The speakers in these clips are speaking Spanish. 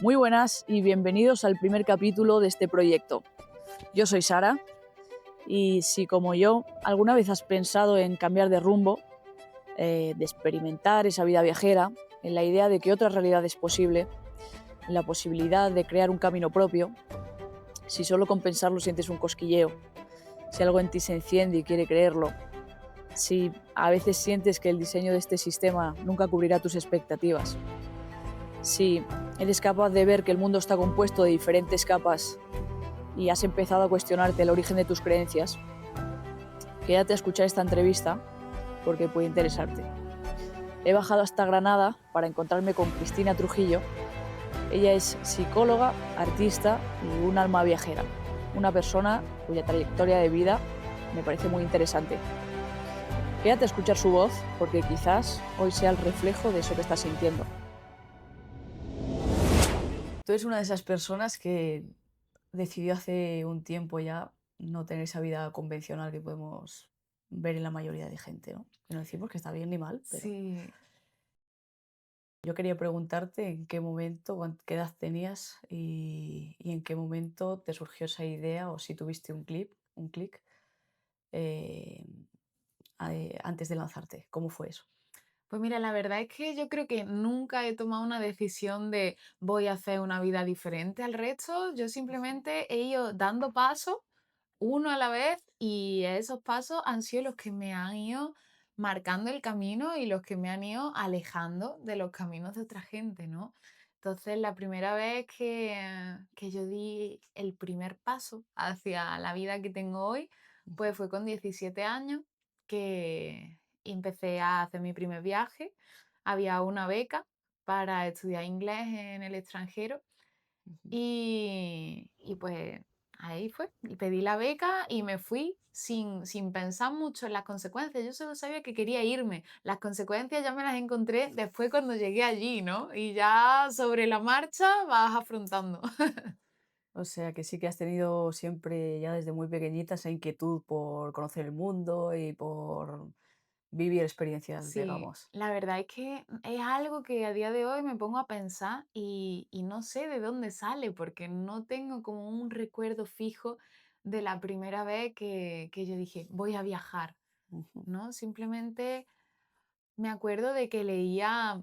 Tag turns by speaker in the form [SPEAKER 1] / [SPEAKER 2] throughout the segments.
[SPEAKER 1] Muy buenas y bienvenidos al primer capítulo de este proyecto. Yo soy Sara y si como yo alguna vez has pensado en cambiar de rumbo, de experimentar esa vida viajera, en la idea de que otra realidad es posible, en la posibilidad de crear un camino propio, si solo con pensarlo sientes un cosquilleo, si algo en ti se enciende y quiere creerlo, si a veces sientes que el diseño de este sistema nunca cubrirá tus expectativas, si eres capaz de ver que el mundo está compuesto de diferentes capas y has empezado a cuestionarte el origen de tus creencias, quédate a escuchar esta entrevista porque puede interesarte. He bajado hasta Granada para encontrarme con Cristina Trujillo. Ella es psicóloga, artista y un alma viajera, una persona cuya trayectoria de vida me parece muy interesante. Quédate a escuchar su voz porque quizás hoy sea el reflejo de eso que estás sintiendo. Tú eres una de esas personas que decidió hace un tiempo ya no tener esa vida convencional que podemos ver en la mayoría de gente, ¿no? Que no decimos que está bien ni mal, pero
[SPEAKER 2] Sí,
[SPEAKER 1] yo quería preguntarte en qué momento, qué edad tenías y en qué momento te surgió esa idea o si tuviste un clic eh, antes de lanzarte. ¿Cómo fue eso?
[SPEAKER 2] pues mira, la verdad es que yo creo que nunca he tomado una decisión de voy a hacer una vida diferente al resto. Yo simplemente he ido dando pasos uno a la vez y esos pasos han sido los que me han ido marcando el camino y los que me han ido alejando de los caminos de otra gente, ¿no? Entonces, la primera vez que yo di el primer paso hacia la vida que tengo hoy, pues fue con 17 años que empecé a hacer mi primer viaje. Había una beca para estudiar inglés en el extranjero
[SPEAKER 1] Ujú.
[SPEAKER 2] y pues ahí fue, y pedí la beca y me fui sin pensar mucho en las consecuencias. Yo solo sabía que quería irme. Las consecuencias ya me las encontré después cuando llegué allí, ¿no? Y ya sobre la marcha vas afrontando.
[SPEAKER 1] O sea que sí que has tenido siempre, ya desde muy pequeñita, esa inquietud por conocer el mundo y por vivir experiencias,
[SPEAKER 2] Sí,
[SPEAKER 1] digamos.
[SPEAKER 2] la verdad es que es algo que a día de hoy me pongo a pensar y no sé de dónde sale, porque no tengo como un recuerdo fijo de la primera vez que yo dije, voy a viajar,
[SPEAKER 1] Ujú,
[SPEAKER 2] ¿no? Simplemente me acuerdo de que leía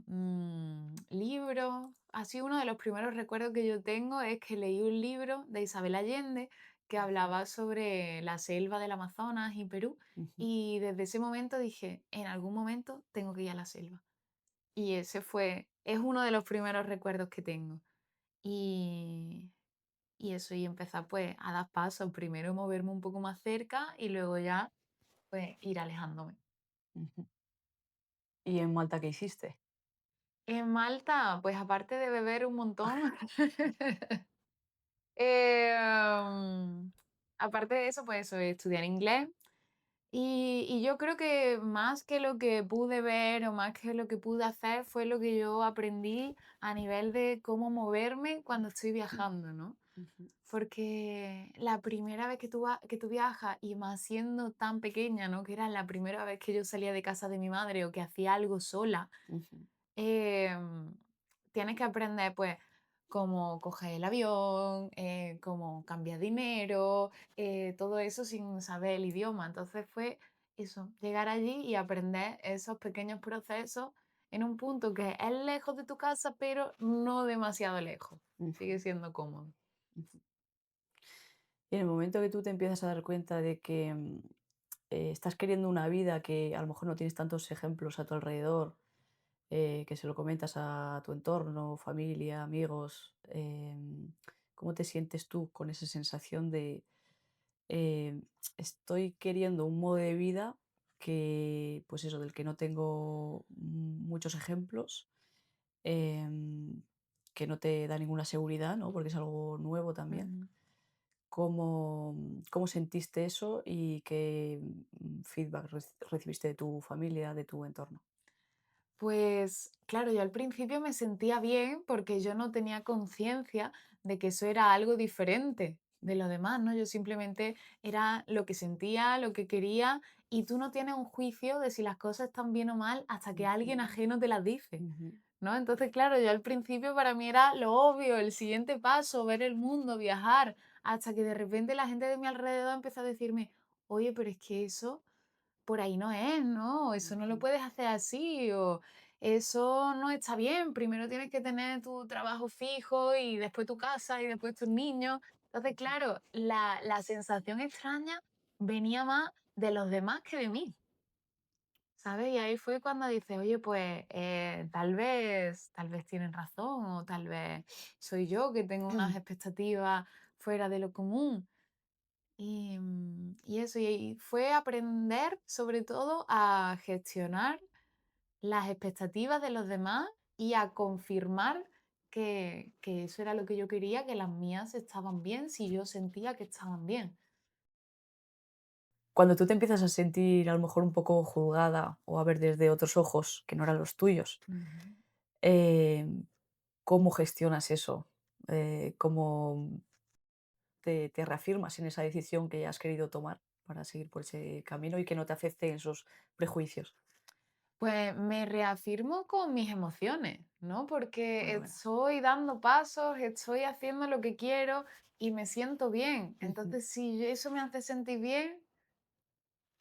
[SPEAKER 2] libros. Así uno de los primeros recuerdos que yo tengo es que leí un libro de Isabel Allende que
[SPEAKER 1] ujú,
[SPEAKER 2] hablaba sobre la selva del Amazonas y Perú.
[SPEAKER 1] ujú,
[SPEAKER 2] Y desde ese momento dije, en algún momento tengo que ir a la selva. Y es uno de los primeros recuerdos que tengo. Y, y eso, y empezar pues a dar pasos, primero moverme un poco más cerca y luego ya pues ir alejándome.
[SPEAKER 1] ujú. ¿Y en Malta qué hiciste?
[SPEAKER 2] En Malta, pues aparte de beber un montón, aparte de eso, pues eso, estudiar inglés. Y yo creo que más que lo que pude ver o más que lo que pude hacer fue lo que yo aprendí a nivel de cómo moverme cuando estoy viajando, ¿no?
[SPEAKER 1] Ujú,
[SPEAKER 2] Porque la primera vez que tú viajas y más siendo tan pequeña, ¿no? Que era la primera vez que yo salía de casa de mi madre o que hacía algo sola.
[SPEAKER 1] ujú,
[SPEAKER 2] Em, Tienes que aprender, pues, cómo coger el avión, cómo cambiar dinero, todo eso sin saber el idioma. Entonces fue eso, llegar allí y aprender esos pequeños procesos en un punto que es lejos de tu casa, pero no demasiado lejos.
[SPEAKER 1] ujú,
[SPEAKER 2] Sigue siendo cómodo.
[SPEAKER 1] ujú. Y en el momento que tú te empiezas a dar cuenta de que estás queriendo una vida que a lo mejor no tienes tantos ejemplos a tu alrededor, que se lo comentas a tu entorno, familia, amigos, ¿cómo te sientes tú con esa sensación de eh, estoy queriendo un modo de vida que, pues eso, del que no tengo muchos ejemplos, em, que no te da ninguna seguridad, ¿no? Porque es algo nuevo también.
[SPEAKER 2] Ujú.
[SPEAKER 1] ¿Cómo sentiste eso y qué feedback recibiste de tu familia, de tu entorno?
[SPEAKER 2] Pues claro, yo al principio me sentía bien porque yo no tenía conciencia de que eso era algo diferente de lo demás, ¿no? Yo simplemente era lo que sentía, lo que quería, y tú no tienes un juicio de si las cosas están bien o mal hasta que alguien
[SPEAKER 1] Ujú,
[SPEAKER 2] ajeno te las dice,
[SPEAKER 1] ujú,
[SPEAKER 2] ¿no? Entonces, claro, yo al principio para mí era lo obvio, el siguiente paso, ver el mundo, viajar, hasta que de repente la gente de mi alrededor empezó a decirme, oye, pero es que eso por ahí no es, ¿no? Eso no lo
[SPEAKER 1] Ujú,
[SPEAKER 2] puedes hacer así, o eso no está bien. Primero tienes que tener tu trabajo fijo y después tu casa y después tus niños. Entonces,
[SPEAKER 1] ujú.
[SPEAKER 2] claro, la sensación extraña venía más de los demás que de mí, ¿sabes? Y ahí fue cuando dices, oye, pues tal vez tienen razón, o tal vez soy yo que tengo unas expectativas fuera de lo común. Y eso, y fue aprender sobre todo a gestionar las expectativas de los demás y a confirmar que eso era lo que yo quería, que las mías estaban bien, si yo sentía que estaban bien.
[SPEAKER 1] Cuando tú te empiezas a sentir a lo mejor un poco juzgada o a ver desde otros ojos que no eran los tuyos,
[SPEAKER 2] Ujú.
[SPEAKER 1] em, ¿cómo gestionas eso? ¿Cómo te reafirmas en esa decisión que ya has querido tomar para seguir por ese camino y que no te afecten esos prejuicios?
[SPEAKER 2] Pues me reafirmo con mis emociones, ¿no? Porque
[SPEAKER 1] Fenomenal.
[SPEAKER 2] estoy dando pasos, estoy haciendo lo que quiero y me siento bien.
[SPEAKER 1] Ujú,
[SPEAKER 2] Entonces, si eso me hace sentir bien,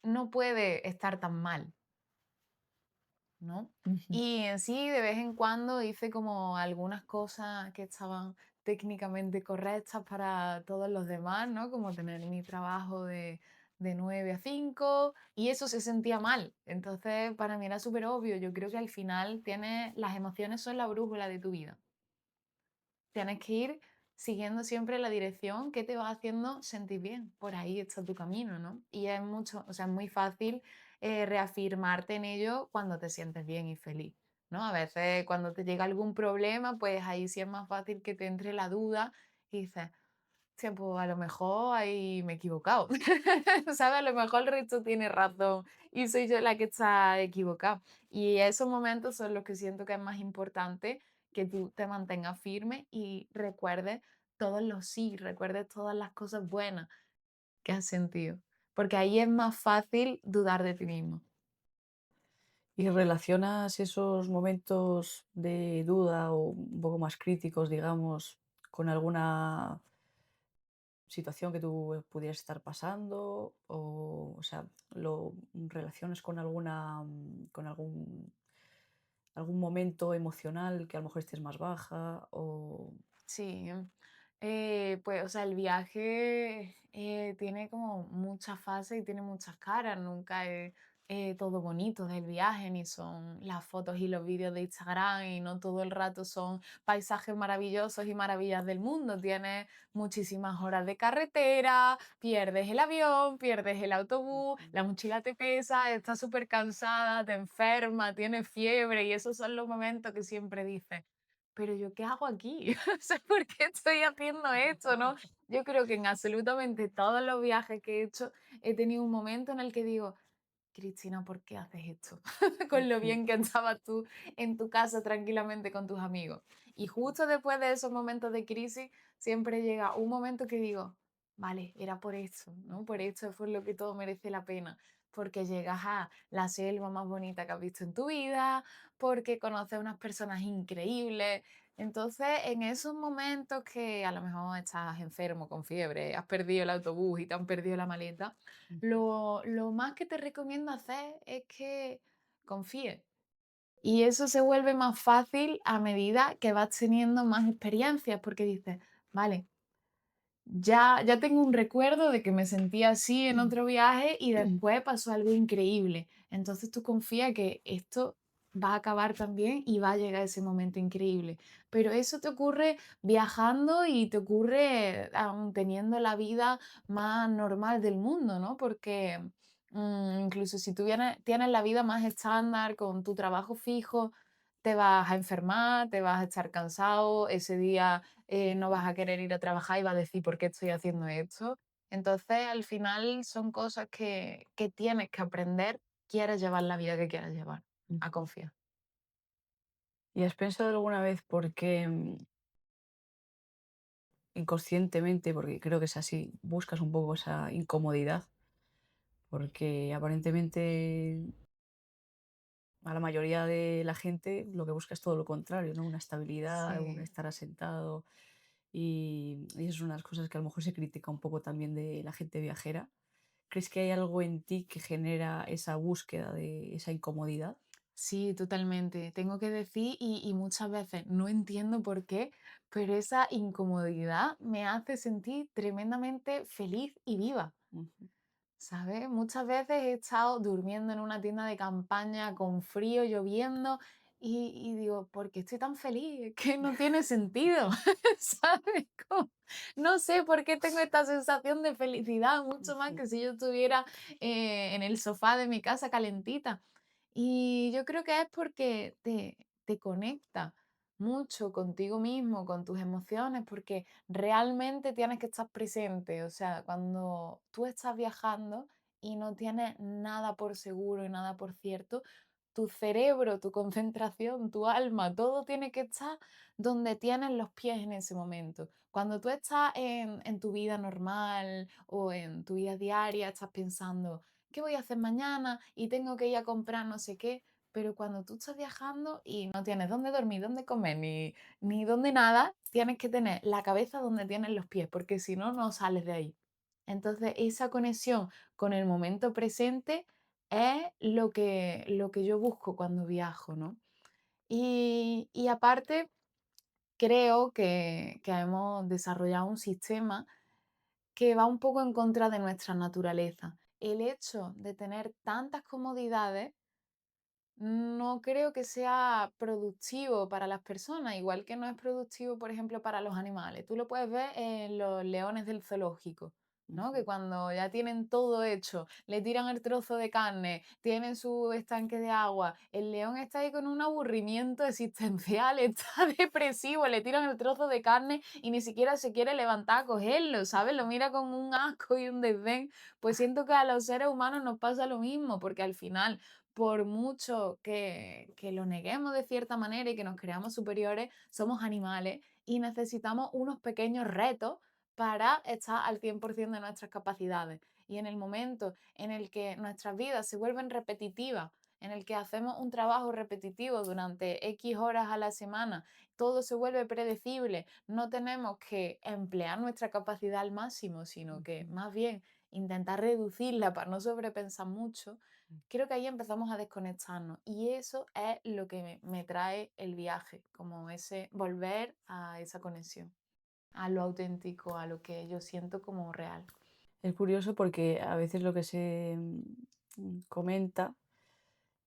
[SPEAKER 2] no puede estar tan mal. ¿No?
[SPEAKER 1] ujú,
[SPEAKER 2] Y en sí, de vez en cuando hice como algunas cosas que estaban técnicamente correctas para todos los demás, ¿no? Como tener mi trabajo de 9 a 5 y eso se sentía mal. Entonces, para mí era súper obvio. Yo creo que al final las emociones son la brújula de tu vida. Tienes que ir siguiendo siempre la dirección que te va haciendo sentir bien. Por ahí está tu camino, ¿no? Y es mucho, o sea, es muy fácil reafirmarte en ello cuando te sientes bien y feliz, ¿no? A veces cuando te llega algún problema, pues ahí sí es más fácil que te entre la duda y dices, sí, pues a lo mejor ahí me he equivocado, ¿sabes? A lo mejor el resto tiene razón y soy yo la que está equivocada. Y esos momentos son los que siento que es más importante que tú te mantengas firme y recuerdes todos los sí, recuerdes todas las cosas buenas que has sentido, porque ahí es más fácil dudar de ti mismo.
[SPEAKER 1] ¿y relacionas esos momentos de duda o un poco más críticos, digamos, con alguna situación que tú pudieras estar pasando? O sea, ¿lo relacionas con con algún momento emocional que a lo mejor estés más baja? O
[SPEAKER 2] Sí, pues, o sea, el viaje tiene como muchas fases y tiene muchas caras. Nunca es todo bonito del viaje, ni son las fotos y los vídeos de Instagram, y no todo el rato son paisajes maravillosos y maravillas del mundo. Tienes muchísimas horas de carretera, pierdes el avión, pierdes el autobús,
[SPEAKER 1] ujú,
[SPEAKER 2] la mochila te pesa, estás súper cansada, te enferma, tienes fiebre, y esos son los momentos que siempre dices. Pero yo, ¿qué hago aquí? O sea, ¿por qué estoy haciendo esto, no? Yo creo que en absolutamente todos los viajes que he hecho he tenido un momento en el que digo, Cristina, ¿por qué haces esto? Con lo
[SPEAKER 1] ujú,
[SPEAKER 2] bien que estabas tú en tu casa tranquilamente con tus amigos. Y justo después de esos momentos de crisis, siempre llega un momento que digo, vale, era por esto, ¿no? Por esto fue lo que todo merece la pena. Porque llegas a la selva más bonita que has visto en tu vida, porque conoces unas personas increíbles. Entonces, en esos momentos que a lo mejor estás enfermo, con fiebre, has perdido el autobús y te han perdido la maleta,
[SPEAKER 1] ujú.
[SPEAKER 2] lo más que te recomiendo hacer es que confíes. Y eso se vuelve más fácil a medida que vas teniendo más experiencias, porque dices, vale, ya tengo un recuerdo de que me sentía así en otro viaje y después pasó algo increíble. Entonces tú confías que esto va a acabar también y va a llegar ese momento increíble. Pero eso te ocurre viajando y te ocurre aun teniendo la vida más normal del mundo, ¿no? Porque incluso si tú tienes la vida más estándar con tu trabajo fijo, te vas a enfermar, te vas a estar cansado, ese día no vas a querer ir a trabajar y vas a decir, ¿por qué estoy haciendo esto? Entonces, al final son cosas que tienes que aprender, quieres llevar la vida que quieres llevar, a
[SPEAKER 1] Ujú.
[SPEAKER 2] confiar.
[SPEAKER 1] ¿Y has pensado alguna vez por qué inconscientemente, porque creo que es así, buscas un poco esa incomodidad? Porque aparentemente a la mayoría de la gente lo que busca es todo lo contrario, ¿no? Una estabilidad, un
[SPEAKER 2] Sí.
[SPEAKER 1] estar asentado y eso es una de las cosas que a lo mejor se critica un poco también de la gente viajera. ¿Crees que hay algo en ti que genera esa búsqueda de esa incomodidad?
[SPEAKER 2] Sí, totalmente. Tengo que decir, y muchas veces no entiendo por qué, pero esa incomodidad me hace sentir tremendamente feliz y viva.
[SPEAKER 1] Ujú,
[SPEAKER 2] ¿Sabes? Muchas veces he estado durmiendo en una tienda de campaña con frío, lloviendo, y digo, ¿por qué estoy tan feliz? Es que no tiene sentido, ¿sabes? No sé por qué tengo esta sensación de felicidad, mucho más
[SPEAKER 1] ujú,
[SPEAKER 2] que si yo estuviera en el sofá de mi casa calentita. Y yo creo que es porque te conecta mucho contigo mismo, con tus emociones, porque realmente tienes que estar presente. O sea, cuando tú estás viajando y no tienes nada por seguro y nada por cierto, tu cerebro, tu concentración, tu alma, todo tiene que estar donde tienes los pies en ese momento. Cuando tú estás en tu vida normal o en tu vida diaria, estás pensando, ¿qué voy a hacer mañana? Y tengo que ir a comprar no sé qué. Pero cuando tú estás viajando y no tienes dónde dormir, dónde comer, ni dónde nada, tienes que tener la cabeza donde tienes los pies, porque si no, no sales de ahí. Entonces, esa conexión con el momento presente es lo que yo busco cuando viajo, ¿no? Y aparte, creo que hemos desarrollado un sistema que va un poco en contra de nuestra naturaleza. El hecho de tener tantas comodidades no creo que sea productivo para las personas, igual que no es productivo, por ejemplo, para los animales. Tú lo puedes ver en los leones del zoológico, ¿no? Que
[SPEAKER 1] ujú.
[SPEAKER 2] cuando ya tienen todo hecho, le tiran el trozo de carne, tienen su estanque de agua, el león está ahí con un aburrimiento existencial, está depresivo, le tiran el trozo de carne y ni siquiera se quiere levantar a cogerlo, ¿sabes? Lo mira con un asco y un desdén. Pues siento que a los seres humanos nos pasa lo mismo, porque al final por mucho que lo neguemos de cierta manera y que nos creamos superiores, somos animales y necesitamos unos pequeños retos para estar al 100% de nuestras capacidades. Y en el momento en el que nuestras vidas se vuelven repetitivas, en el que hacemos un trabajo repetitivo durante X horas a la semana, todo se vuelve predecible, no tenemos que emplear nuestra capacidad al máximo, sino que
[SPEAKER 1] Ujú,
[SPEAKER 2] más bien intentar reducirla para no sobrepensar mucho.
[SPEAKER 1] ujú.
[SPEAKER 2] Creo que ahí empezamos a desconectarnos y eso es lo que me trae el viaje, como ese volver a esa conexión, a lo auténtico, a lo que yo siento como real.
[SPEAKER 1] Es curioso porque a veces lo que se comenta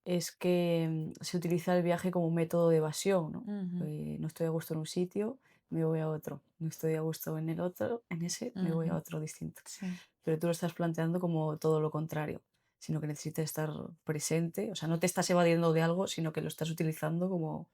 [SPEAKER 1] es que se utiliza el viaje como un método de evasión, ¿no?
[SPEAKER 2] Ujú,
[SPEAKER 1] No estoy a gusto en un sitio, me voy a otro. No estoy a gusto en el otro, en ese, me voy a
[SPEAKER 2] ujú,
[SPEAKER 1] otro distinto.
[SPEAKER 2] sí,
[SPEAKER 1] Pero tú lo estás planteando como todo lo contrario, sino que necesitas estar presente, o sea, no te estás evadiendo de algo, sino que lo estás utilizando como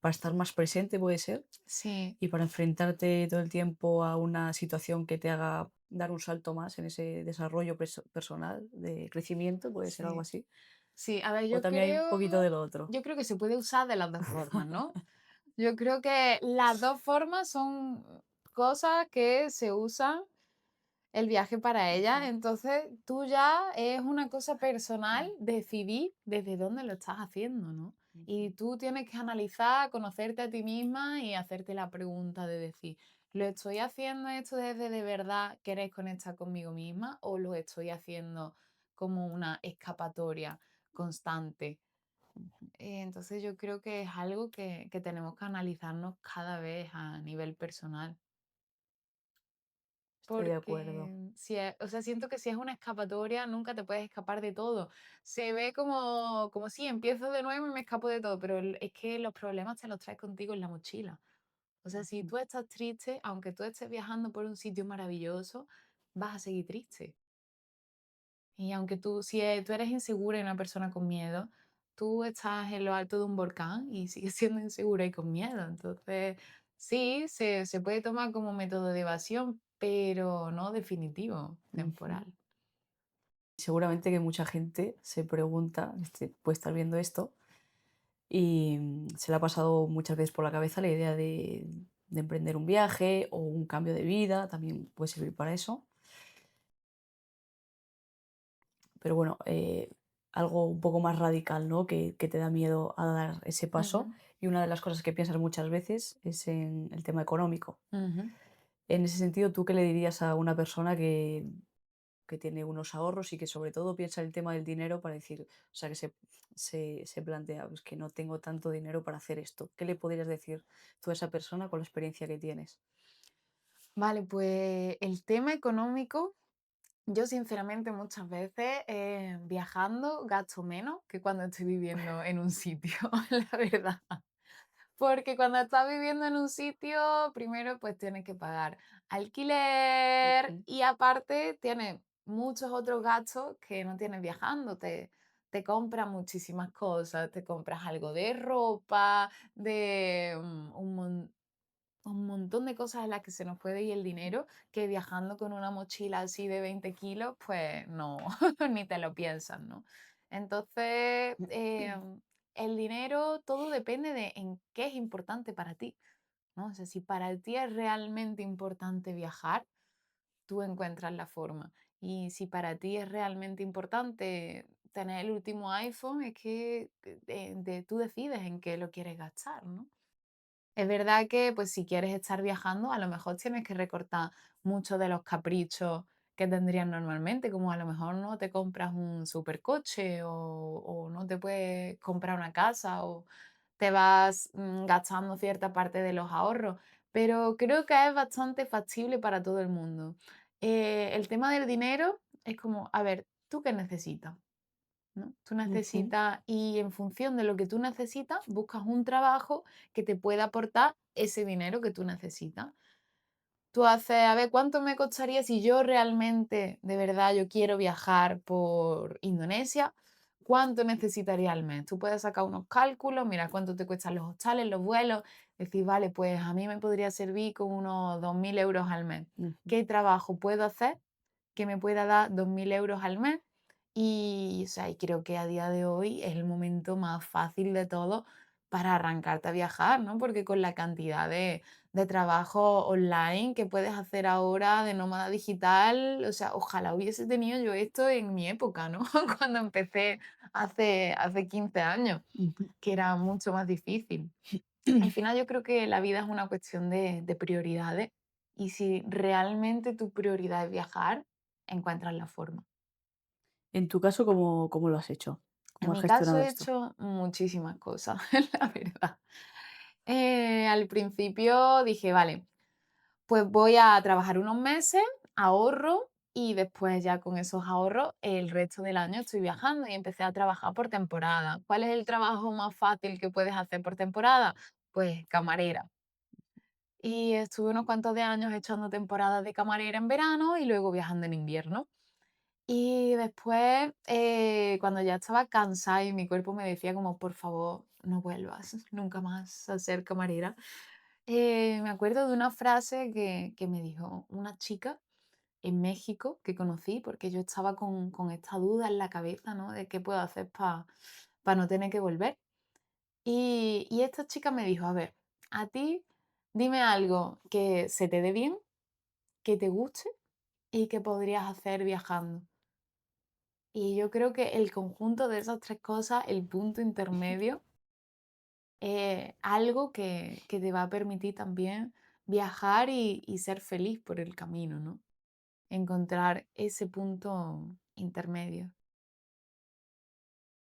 [SPEAKER 1] para estar más presente, puede ser,
[SPEAKER 2] sí,
[SPEAKER 1] y para enfrentarte todo el tiempo a una situación que te haga dar un salto más en ese desarrollo personal, de crecimiento, puede ser algo
[SPEAKER 2] sí.
[SPEAKER 1] así.
[SPEAKER 2] Sí, a ver,
[SPEAKER 1] O también hay un poquito de lo otro.
[SPEAKER 2] yo creo que se puede usar de las dos formas, ¿no? Yo creo que las dos formas son cosas que se usan el viaje para ella.
[SPEAKER 1] Ujú,
[SPEAKER 2] Entonces, tú ya es una cosa personal decidir desde dónde lo estás haciendo, ¿no? Y
[SPEAKER 1] ujú,
[SPEAKER 2] tú tienes que analizar, conocerte a ti misma y hacerte la pregunta de decir, ¿lo estoy haciendo esto desde de verdad querer conectar conmigo misma o lo estoy haciendo como una escapatoria constante?
[SPEAKER 1] ujú.
[SPEAKER 2] Entonces yo creo que es algo que tenemos que analizarnos cada vez a nivel personal.
[SPEAKER 1] Estoy de acuerdo.
[SPEAKER 2] Porque si o sea, siento que si es una escapatoria, nunca te puedes escapar de todo. Se ve como sí, empiezo de nuevo y me escapo de todo, pero es que los problemas te los traes contigo en la mochila. O sea, si
[SPEAKER 1] Ujú,
[SPEAKER 2] tú estás triste, aunque tú estés viajando por un sitio maravilloso, vas a seguir triste. Y aunque tú eres insegura y una persona con miedo, tú estás en lo alto de un volcán y sigues siendo insegura y con miedo. Entonces, sí, se puede tomar como método de evasión, pero no definitivo,
[SPEAKER 1] ujú.
[SPEAKER 2] temporal.
[SPEAKER 1] Seguramente que mucha gente se pregunta, puede estar viendo esto y se le ha pasado muchas veces por la cabeza la idea de emprender un viaje o un cambio de vida, también puede servir para eso. Pero bueno, algo un poco más radical, ¿no? Que te da miedo a dar ese paso.
[SPEAKER 2] Ujú,
[SPEAKER 1] Y una de las cosas que piensas muchas veces es en el tema económico.
[SPEAKER 2] ujú.
[SPEAKER 1] En ese sentido, ¿tú qué le dirías a una persona que tiene unos ahorros y que sobre todo piensa en el tema del dinero para decir, o sea, que se plantea, pues que no tengo tanto dinero para hacer esto? ¿Qué le podrías decir tú a esa persona con la experiencia que tienes?
[SPEAKER 2] Vale, pues el tema económico, yo sinceramente muchas veces viajando gasto menos que cuando estoy viviendo en un sitio, la verdad. Porque cuando estás viviendo en un sitio, primero pues tienes que pagar alquiler
[SPEAKER 1] Ujú,
[SPEAKER 2] y aparte tienes muchos otros gastos que no tienes viajando. Te compras muchísimas cosas, te compras algo de ropa, de un montón de cosas en las que se nos puede ir el dinero, que viajando con una mochila así de 20 kilos, pues no, ni te lo piensas, ¿no? Entonces, el dinero, todo depende de en qué es importante para ti, ¿no? O sea, si para ti es realmente importante viajar, tú encuentras la forma. Y si para ti es realmente importante tener el último iPhone, es que tú decides en qué lo quieres gastar, ¿no? Es verdad que, pues, si quieres estar viajando, a lo mejor tienes que recortar muchos de los caprichos que tendrías normalmente, como a lo mejor no te compras un supercoche o no te puedes comprar una casa o te vas gastando cierta parte de los ahorros, pero creo que es bastante factible para todo el mundo. El tema del dinero es como, a ver, ¿tú qué necesitas? ¿No? Tú
[SPEAKER 1] ujú.
[SPEAKER 2] necesitas, y en función de lo que tú necesitas, buscas un trabajo que te pueda aportar ese dinero que tú necesitas. Tú haces, a ver, ¿cuánto me costaría si yo realmente, de verdad, yo quiero viajar por Indonesia? ¿Cuánto necesitaría al mes? Tú puedes sacar unos cálculos, mira cuánto te cuestan los hostales, los vuelos, decir, vale, pues a mí me podría servir con unos 2.000 euros al mes.
[SPEAKER 1] Ujú,
[SPEAKER 2] ¿Qué trabajo puedo hacer que me pueda dar 2.000 euros al mes? Y, o sea, y creo que a día de hoy es el momento más fácil de todo para arrancarte a viajar, ¿no? Porque con la cantidad de trabajo online que puedes hacer ahora de nómada digital, o sea, ojalá hubiese tenido yo esto en mi época, ¿no? Cuando empecé hace 15 años,
[SPEAKER 1] ujú.
[SPEAKER 2] que era mucho más difícil. Al final yo creo que la vida es una cuestión de prioridades y si realmente tu prioridad es viajar, encuentras la forma.
[SPEAKER 1] En tu caso, ¿cómo lo has hecho?
[SPEAKER 2] En
[SPEAKER 1] ¿Cómo has
[SPEAKER 2] mi caso
[SPEAKER 1] gestionado
[SPEAKER 2] he
[SPEAKER 1] esto?
[SPEAKER 2] hecho muchísimas cosas, la verdad. Al principio dije, vale, pues voy a trabajar unos meses, ahorro y después ya con esos ahorros el resto del año estoy viajando y empecé a trabajar por temporada. ¿Cuál es el trabajo más fácil que puedes hacer por temporada? Pues camarera. Y estuve unos cuantos de años echando temporadas de camarera en verano y luego viajando en invierno. Y después, cuando ya estaba cansada y mi cuerpo me decía como, por favor, no vuelvas nunca más a ser camarera, me acuerdo de una frase que me dijo una chica en México que conocí, porque yo estaba con esta duda en la cabeza, ¿no? De qué puedo hacer para no tener que volver. Y esta chica me dijo, a ver, a ti dime algo que se te dé bien, que te guste y que podrías hacer viajando. Y yo creo que el conjunto de esas 3 cosas, el punto intermedio, algo que te va a permitir también viajar y ser feliz por el camino, ¿no? Encontrar ese punto intermedio.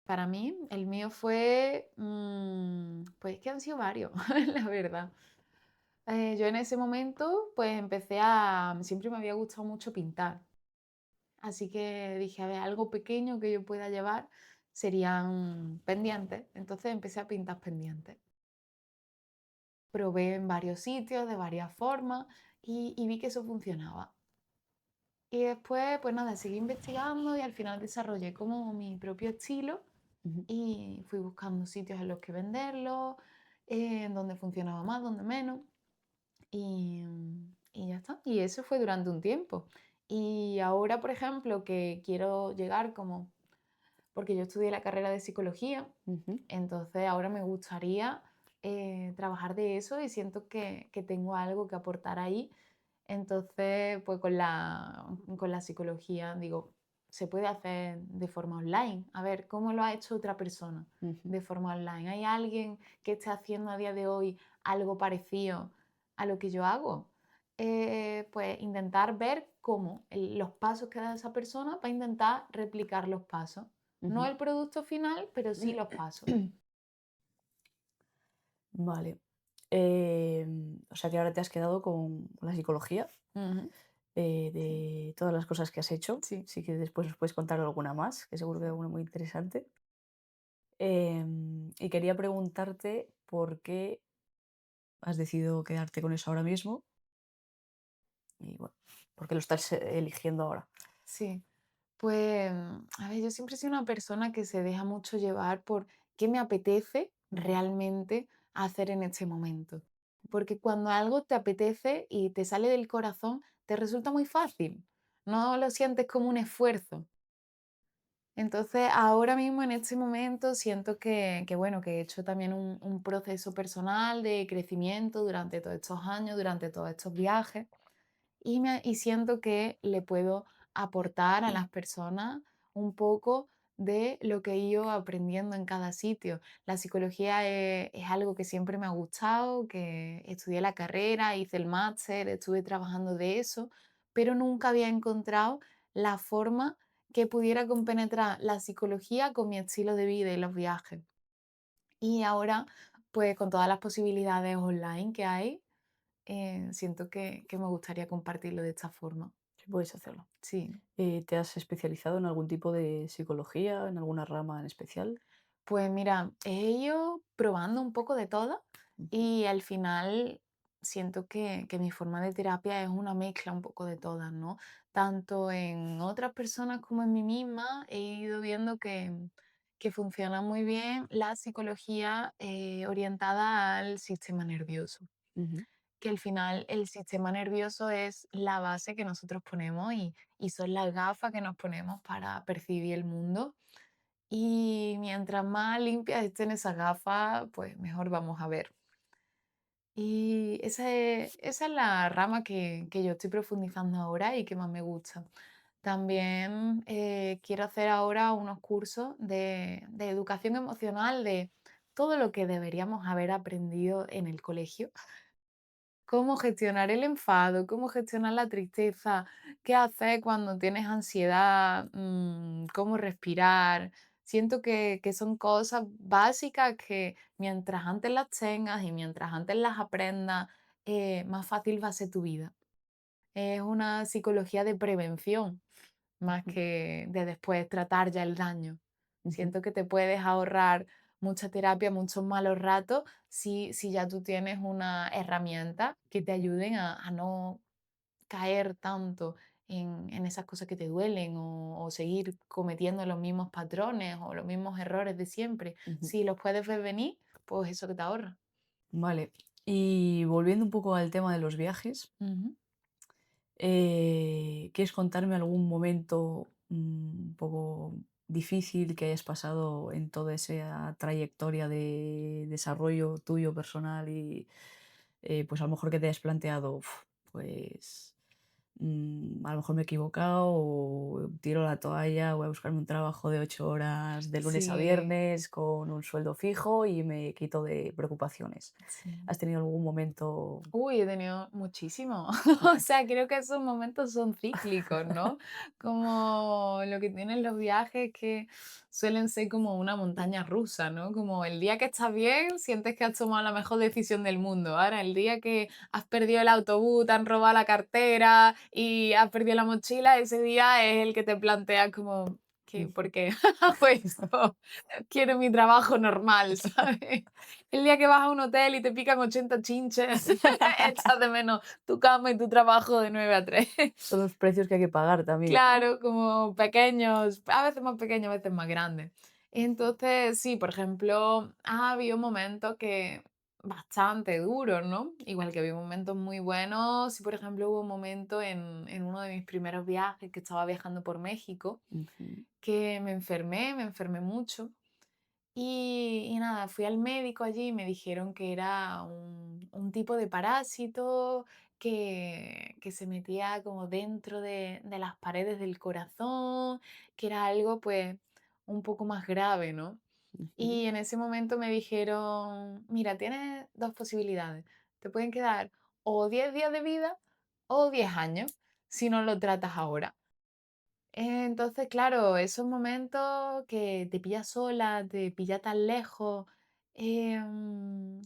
[SPEAKER 2] Para mí, el mío fue, pues que han sido varios, la verdad. Yo en ese momento, pues siempre me había gustado mucho pintar. Así que dije, a ver, algo pequeño que yo pueda llevar serían pendientes. Entonces empecé a pintar pendientes. Probé en varios sitios, de varias formas, y vi que eso funcionaba. Y después, pues nada, seguí investigando y al final desarrollé como mi propio estilo
[SPEAKER 1] Ujú.
[SPEAKER 2] y fui buscando sitios en los que venderlo, en donde funcionaba más, donde menos. Y ya está. Y eso fue durante un tiempo. Y ahora, por ejemplo, que quiero llegar como porque yo estudié la carrera de psicología,
[SPEAKER 1] Ujú.
[SPEAKER 2] entonces ahora me gustaría trabajar de eso y siento que tengo algo que aportar ahí. Entonces, pues con la psicología digo, se puede hacer de forma online. A ver, ¿cómo lo ha hecho otra persona
[SPEAKER 1] Ujú,
[SPEAKER 2] de forma online? ¿Hay alguien que esté haciendo a día de hoy algo parecido a lo que yo hago? Pues intentar ver cómo los pasos que da esa persona para intentar replicar los pasos. No
[SPEAKER 1] ujú.
[SPEAKER 2] el producto final, pero sí los pasos.
[SPEAKER 1] Vale. O sea que ahora te has quedado con la psicología,
[SPEAKER 2] Ujú. Sí,
[SPEAKER 1] de todas las cosas que has hecho.
[SPEAKER 2] sí,
[SPEAKER 1] Sí que después nos puedes contar alguna más, que seguro que hay
[SPEAKER 2] sí.
[SPEAKER 1] alguna muy interesante. Y quería preguntarte por qué has decidido quedarte con eso ahora mismo y bueno, por qué lo estás eligiendo ahora.
[SPEAKER 2] Sí. Pues, a ver, yo siempre he sido una persona que se deja mucho llevar por qué me apetece
[SPEAKER 1] Ujú,
[SPEAKER 2] realmente hacer en este momento. Porque cuando algo te apetece y te sale del corazón, te resulta muy fácil. No lo sientes como un esfuerzo. Entonces, ahora mismo en este momento siento bueno, que he hecho también un proceso personal de crecimiento durante todos estos años, durante todos estos viajes y siento que le puedo aportar a las personas un poco de lo que he ido aprendiendo en cada sitio. La psicología es algo que siempre me ha gustado, que estudié la carrera, hice el máster, estuve trabajando de eso, pero nunca había encontrado la forma que pudiera compenetrar la psicología con mi estilo de vida y los viajes. Y ahora, pues con todas las posibilidades online que hay, siento que me gustaría compartirlo de esta forma.
[SPEAKER 1] sí, puedes hacerlo.
[SPEAKER 2] Sí,
[SPEAKER 1] ¿Te has especializado en algún tipo de psicología, en alguna rama en especial?
[SPEAKER 2] pues mira, he ido probando un poco de todo
[SPEAKER 1] Ujú,
[SPEAKER 2] y al final siento que mi forma de terapia es una mezcla un poco de todas, ¿no? Tanto en otras personas como en mí misma he ido viendo que funciona muy bien la psicología orientada al sistema nervioso.
[SPEAKER 1] ujú,
[SPEAKER 2] Que al final el sistema nervioso es la base que nosotros ponemos y son las gafas que nos ponemos para percibir el mundo. Y mientras más limpias estén esas gafas, pues mejor vamos a ver. Y esa es la rama que yo estoy profundizando ahora y que más me gusta. También quiero hacer ahora unos cursos de educación emocional, de todo lo que deberíamos haber aprendido en el colegio. Cómo gestionar el enfado, cómo gestionar la tristeza, qué hacer cuando tienes ansiedad, cómo respirar. Siento que son cosas básicas que mientras antes las tengas y mientras antes las aprendas, más fácil va a ser tu vida. Es una psicología de prevención más
[SPEAKER 1] ujú,
[SPEAKER 2] que de después tratar ya el daño.
[SPEAKER 1] ujú,
[SPEAKER 2] Siento que te puedes ahorrar mucha terapia, muchos malos ratos, si ya tú tienes una herramienta que te ayuden a no caer tanto en esas cosas que te duelen o seguir cometiendo los mismos patrones o los mismos errores de siempre.
[SPEAKER 1] ujú.
[SPEAKER 2] Si los puedes ver venir, pues eso que te ahorra.
[SPEAKER 1] Vale. Y volviendo un poco al tema de los viajes,
[SPEAKER 2] Ujú.
[SPEAKER 1] ¿quieres contarme algún momento un poco difícil que hayas pasado en toda esa trayectoria de desarrollo tuyo personal y pues a lo mejor que te hayas planteado, "Uf, pues a lo mejor me he equivocado o tiro la toalla, voy a buscarme un trabajo de 8 horas de lunes a
[SPEAKER 2] Sí,
[SPEAKER 1] viernes con un sueldo fijo y me quito de preocupaciones"?
[SPEAKER 2] sí.
[SPEAKER 1] ¿Has tenido algún momento?
[SPEAKER 2] Uy, he tenido muchísimo. O sea, creo que esos momentos son cíclicos, ¿no? Como lo que tienen los viajes que suelen ser como una montaña rusa, ¿no? Como el día que estás bien, sientes que has tomado la mejor decisión del mundo. Ahora, el día que has perdido el autobús, te han robado la cartera y has perdido la mochila, ese día es el que te planteas como, ¿qué? ¿Por qué hago esto? Quiero mi trabajo normal, ¿sabes? El día que vas a un hotel y te pican 80 chinches, echas de menos tu cama y tu trabajo de 9 a 3.
[SPEAKER 1] Son los precios que hay que pagar también, ¿no?
[SPEAKER 2] Claro, como pequeños, a veces más pequeños, a veces más grandes. Entonces, sí, por ejemplo, ha habido momentos que bastante duros, ¿no? Igual que había momentos muy buenos. Sí, por ejemplo, hubo un momento en uno de mis primeros viajes que estaba viajando por México,
[SPEAKER 1] Ujú,
[SPEAKER 2] que me enfermé mucho. Y nada, fui al médico allí y me dijeron que era un tipo de parásito que se metía como dentro de las paredes del corazón, que era algo pues un poco más grave, ¿no?
[SPEAKER 1] ujú,
[SPEAKER 2] Y en ese momento me dijeron, mira, tienes dos posibilidades. Te pueden quedar o 10 días de vida o 10 años si no lo tratas ahora. Entonces, claro, esos momentos que te pilla sola, te pilla tan lejos,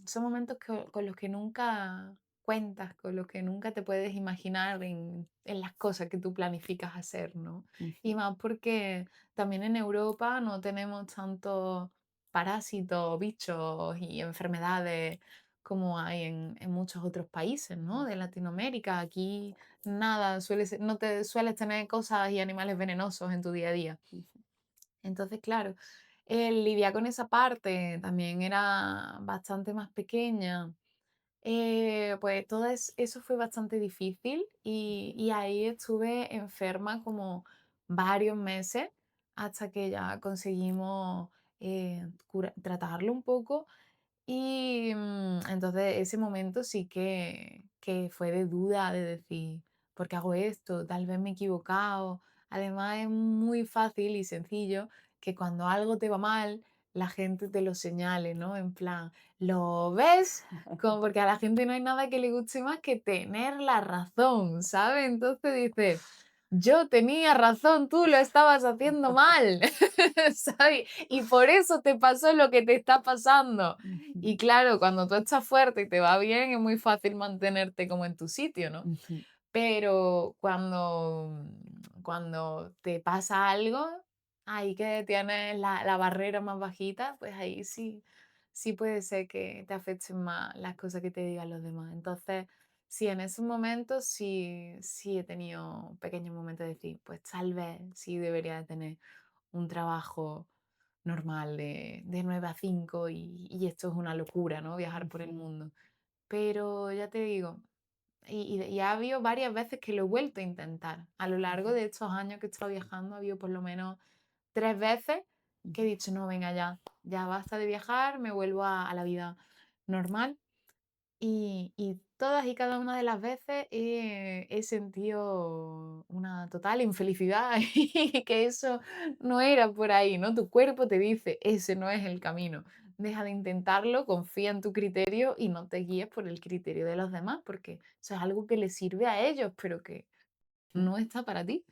[SPEAKER 2] son momentos con los que nunca cuentas, con los que nunca te puedes imaginar en las cosas que tú planificas hacer, ¿no? Y
[SPEAKER 1] ujú,
[SPEAKER 2] más porque también en Europa no tenemos tantos parásitos, bichos y enfermedades como hay en muchos otros países, ¿no? De Latinoamérica. Aquí nada, no te sueles tener cosas y animales venenosos en tu día a día.
[SPEAKER 1] ujú,
[SPEAKER 2] Entonces, claro, el lidiar con esa parte también era bastante más pequeña. Pues eso fue bastante difícil y ahí estuve enferma como varios meses hasta que ya conseguimos tratarlo un poco y, entonces ese momento sí que fue de duda, de decir: "¿Por qué hago esto? Tal vez me he equivocado". Además, es muy fácil y sencillo que cuando algo te va mal, la gente te lo señale, ¿no? En plan: "¿Lo ves?". Como porque a la gente no hay nada que le guste más que tener la razón, ¿sabes? Entonces dice: "Yo tenía razón, tú lo estabas haciendo mal", ¿sabes? Y por eso te pasó lo que te está pasando.
[SPEAKER 1] ujú,
[SPEAKER 2] Y claro, cuando tú estás fuerte y te va bien, es muy fácil mantenerte como en tu sitio, ¿no?
[SPEAKER 1] ujú,
[SPEAKER 2] Pero cuando te pasa algo, ahí que tienes la barrera más bajita, pues ahí sí puede ser que te afecten más las cosas que te digan los demás. Entonces, sí, en esos momentos sí he tenido pequeños momentos de decir, pues tal vez sí debería de tener un trabajo normal de 9 a 5 y esto es una locura, ¿no? Viajar por el
[SPEAKER 1] ujú,
[SPEAKER 2] mundo. Pero ya te digo, y ha habido varias veces que lo he vuelto a intentar. A lo largo
[SPEAKER 1] ujú,
[SPEAKER 2] de estos años que he estado viajando, ha habido por lo menos 3 veces que he
[SPEAKER 1] ujú.
[SPEAKER 2] dicho, no, venga ya basta de viajar, me vuelvo a la vida normal. Y todas y cada una de las veces he sentido una total infelicidad y que eso no era por ahí, ¿no? Tu cuerpo te dice, ese no es el camino. Deja de intentarlo, confía en tu criterio y no te guíes por el criterio de los demás, porque eso es algo que les sirve a ellos, pero que no está para ti.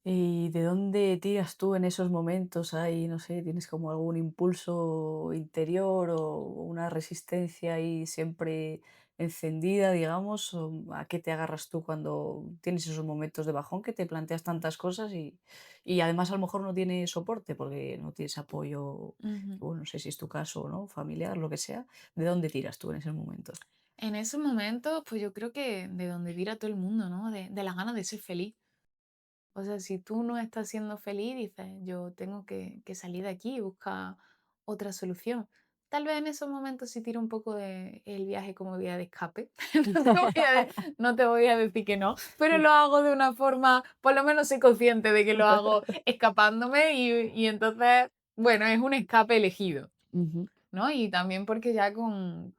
[SPEAKER 1] ¿Y de dónde tiras tú en esos momentos? Ahí, no sé, ¿tienes como algún impulso interior o una resistencia ahí siempre encendida, digamos? ¿O a qué te agarras tú cuando tienes esos momentos de bajón que te planteas tantas cosas y además a lo mejor no tienes soporte porque no tienes apoyo,
[SPEAKER 2] Ujú.
[SPEAKER 1] bueno, no sé si es tu caso o no, familiar, lo que sea? ¿De dónde tiras tú en esos momentos?
[SPEAKER 2] En esos momentos, pues yo creo que de donde tira todo el mundo, ¿no? De las ganas de ser feliz. O sea, si tú no estás siendo feliz, dices, yo tengo que salir de aquí y buscar otra solución. Tal vez en esos momentos sí tiro un poco de el viaje como vía de escape. No te voy a decir que no, pero lo hago de una forma, por lo menos soy consciente de que lo hago escapándome y entonces, bueno, es un escape elegido.
[SPEAKER 1] Ujú,
[SPEAKER 2] ¿No? Y también porque ya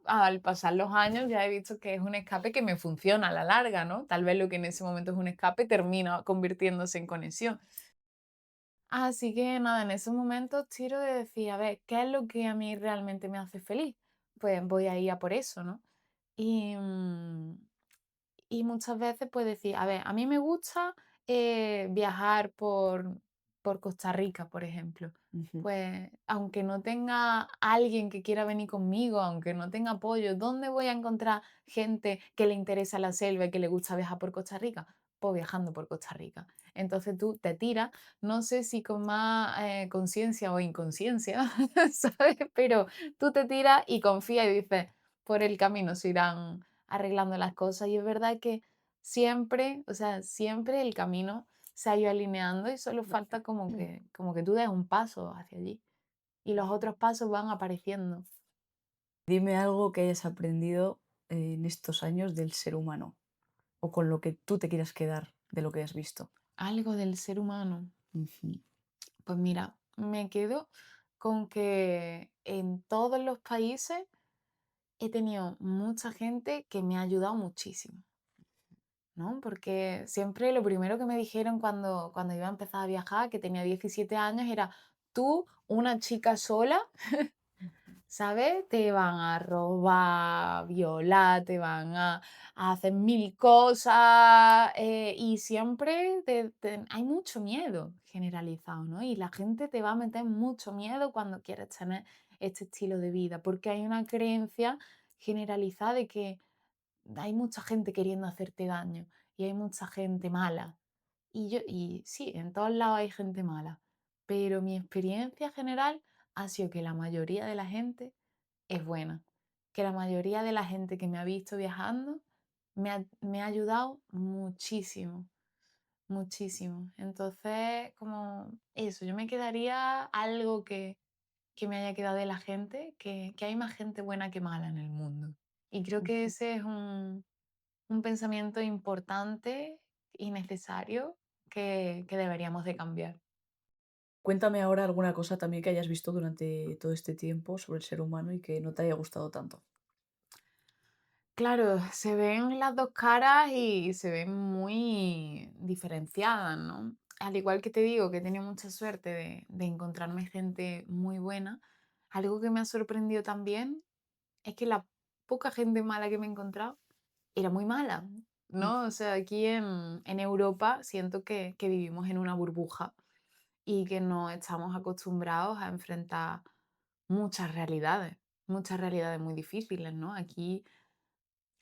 [SPEAKER 2] al pasar los años ya he visto que es un escape que me funciona a la larga, ¿no? Tal vez lo que en ese momento es un escape termina convirtiéndose en conexión. Así que nada, en esos momentos tiro de decir, a ver, ¿qué es lo que a mí realmente me hace feliz? Pues voy a ir a por eso, ¿no? Y, y muchas veces pues decir, a ver, a mí me gusta viajar por Costa Rica, por ejemplo.
[SPEAKER 1] ujú,
[SPEAKER 2] Pues aunque no tenga alguien que quiera venir conmigo, aunque no tenga apoyo, ¿dónde voy a encontrar gente que le interesa la selva y que le gusta viajar por Costa Rica? Pues viajando por Costa Rica. Entonces tú te tiras, no sé si con más conciencia o inconsciencia, ¿sabes? Pero tú te tiras y confías y dices, por el camino se irán arreglando las cosas. Y es verdad que siempre, o sea, siempre el camino se ha ido alineando y solo falta como que tú des un paso hacia allí y los otros pasos van apareciendo.
[SPEAKER 1] Dime algo que hayas aprendido en estos años del ser humano o con lo que tú te quieras quedar de lo que has visto.
[SPEAKER 2] Algo del ser humano.
[SPEAKER 1] Ujú,
[SPEAKER 2] Pues mira, me quedo con que en todos los países he tenido mucha gente que me ha ayudado muchísimo, ¿no? Porque siempre lo primero que me dijeron cuando iba a empezar a viajar, que tenía 17 años, era: "Tú, una chica sola, ¿sabes? Te van a robar, violar, te van a hacer mil cosas, y siempre hay mucho miedo generalizado, ¿no? Y la gente te va a meter mucho miedo cuando quieres tener este estilo de vida, porque hay una creencia generalizada de que hay mucha gente queriendo hacerte daño y hay mucha gente mala. Y sí, en todos lados hay gente mala, pero mi experiencia general ha sido que la mayoría de la gente es buena, que la mayoría de la gente que me ha visto viajando me ha ayudado muchísimo, muchísimo. Entonces, como eso, yo me quedaría algo que me haya quedado de la gente, que hay más gente buena que mala en el mundo. Y creo que
[SPEAKER 1] Ujú.
[SPEAKER 2] ese es un pensamiento importante y necesario que deberíamos de cambiar.
[SPEAKER 1] Cuéntame ahora alguna cosa también que hayas visto durante todo este tiempo sobre el ser humano y que no te haya gustado tanto.
[SPEAKER 2] Claro, se ven las 2 caras y se ven muy diferenciadas, ¿no? Al igual que te digo que he tenido mucha suerte de encontrarme gente muy buena, algo que me ha sorprendido también es que la poca gente mala que me he encontrado era muy mala,
[SPEAKER 1] Mm,
[SPEAKER 2] ¿no? O sea, aquí en Europa siento que vivimos en una burbuja y que no estamos acostumbrados a enfrentar muchas realidades muy difíciles, ¿no? Aquí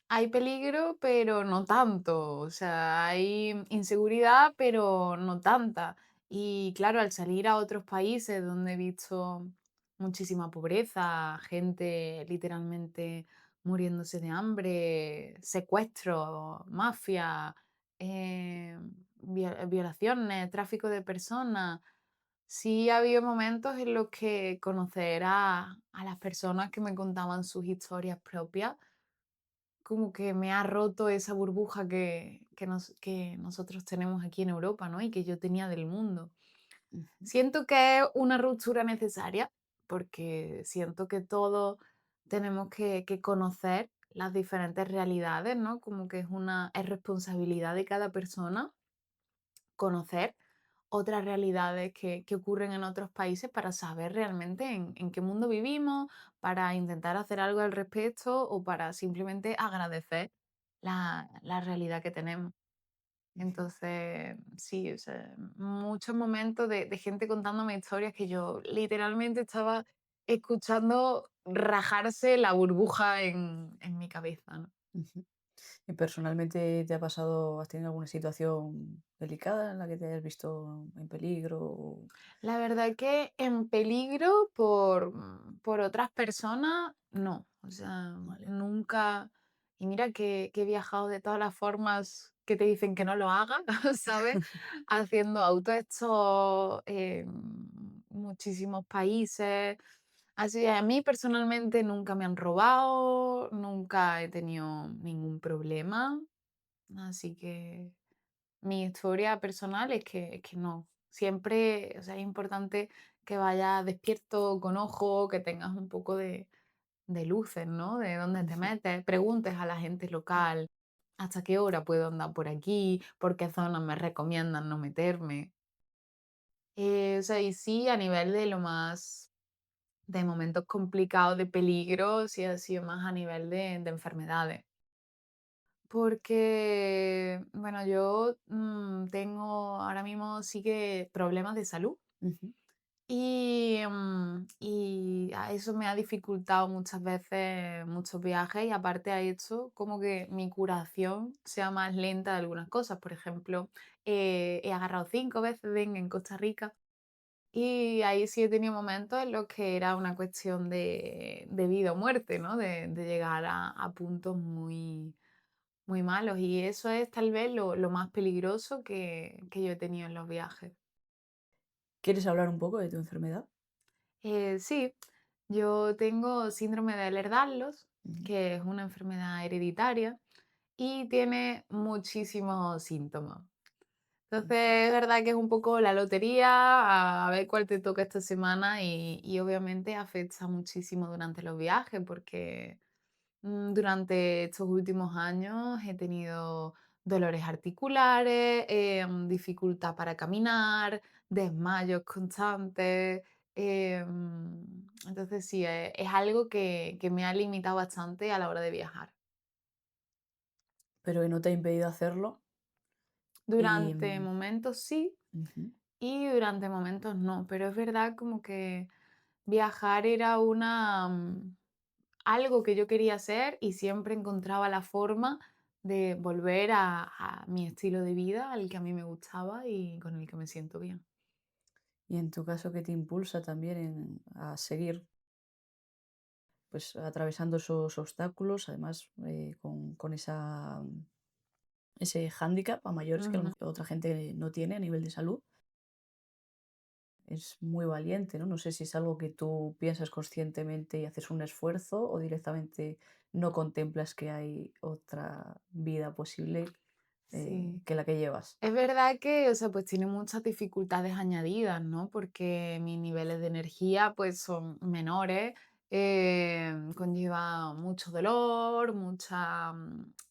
[SPEAKER 2] hay peligro, pero no tanto. O sea, hay inseguridad, pero no tanta. Y claro, al salir a otros países donde he visto muchísima pobreza, gente literalmente muriéndose de hambre, secuestros, mafia, violaciones, tráfico de personas. Sí ha habido momentos en los que conocer a las personas que me contaban sus historias propias como que me ha roto esa burbuja que nosotros tenemos aquí en Europa, ¿no? Y que yo tenía del mundo.
[SPEAKER 1] ujú,
[SPEAKER 2] Siento que es una ruptura necesaria, porque siento que todos tenemos que conocer las diferentes realidades, ¿no? Como que es responsabilidad de cada persona conocer otras realidades que ocurren en otros países para saber realmente en qué mundo vivimos, para intentar hacer algo al respecto o para simplemente agradecer la realidad que tenemos.
[SPEAKER 1] ujú.
[SPEAKER 2] Entonces, sí, o sea, muchos momentos de gente contándome historias que yo literalmente estaba escuchando rajarse la burbuja en mi cabeza, ¿no?
[SPEAKER 1] Ujú. ¿Y personalmente te ha pasado, has tenido alguna situación delicada en la que te hayas visto en peligro?
[SPEAKER 2] La verdad que en peligro por otras personas, no. O sea,
[SPEAKER 1] Vale.
[SPEAKER 2] nunca. Y mira que he viajado de todas las formas que te dicen que no lo hagas, ¿sabes? Haciendo autoestop en muchísimos países. Así que a mí personalmente nunca me han robado, nunca he tenido ningún problema. Así que mi historia personal es que no. Siempre, o sea, es importante que vayas despierto, con ojo, que tengas un poco de luces, ¿no? De dónde te
[SPEAKER 1] Ujú,
[SPEAKER 2] metes, preguntes a la gente local hasta qué hora puedo andar por aquí, por qué zonas me recomiendan no meterme. O sea, y sí, a nivel de lo más, de momentos complicados, de peligro, sí ha sido más a nivel de enfermedades. Porque, bueno, yo tengo ahora mismo sí que problemas de salud
[SPEAKER 1] ujú,
[SPEAKER 2] y a eso me ha dificultado muchas veces muchos viajes y aparte ha hecho como que mi curación sea más lenta de algunas cosas. Por ejemplo, he agarrado 5 veces dengue en Costa Rica y ahí sí he tenido momentos en los que era una cuestión de vida o muerte, ¿no? De llegar a puntos muy malos, y eso es tal vez lo más peligroso que yo he tenido en los viajes.
[SPEAKER 1] ¿Quieres hablar un poco de tu enfermedad?
[SPEAKER 2] Sí, yo tengo síndrome de Ehlers-Danlos,
[SPEAKER 1] Ujú,
[SPEAKER 2] que es una enfermedad hereditaria y tiene muchísimos síntomas. Entonces,
[SPEAKER 1] ujú,
[SPEAKER 2] es verdad que es un poco la lotería, a ver cuál te toca esta semana y obviamente afecta muchísimo durante los viajes porque Durante estos últimos años he tenido dolores articulares, dificultad para caminar, desmayos constantes. Entonces sí, es algo que me ha limitado bastante a la hora de viajar.
[SPEAKER 1] pero que no te ha impedido hacerlo. Y,
[SPEAKER 2] Durante momentos sí
[SPEAKER 1] ujú.
[SPEAKER 2] y durante momentos no, pero es verdad como que viajar era algo que yo quería hacer y siempre encontraba la forma de volver a mi estilo de vida, al que a mí me gustaba y con el que me siento bien.
[SPEAKER 1] Y en tu caso, ¿qué te impulsa también a seguir pues, atravesando esos obstáculos? Además, con ese hándicap a mayores que a lo
[SPEAKER 2] Ujú.
[SPEAKER 1] mejor otra gente no tiene a nivel de salud. Es muy valiente, ¿no? No sé si es algo que tú piensas conscientemente y haces un esfuerzo o directamente no contemplas que hay otra vida posible
[SPEAKER 2] Sí.
[SPEAKER 1] que la que llevas.
[SPEAKER 2] Es verdad que, o sea, pues tiene muchas dificultades añadidas, ¿no? Porque mis niveles de energía, pues, son menores, conlleva mucho dolor, muchas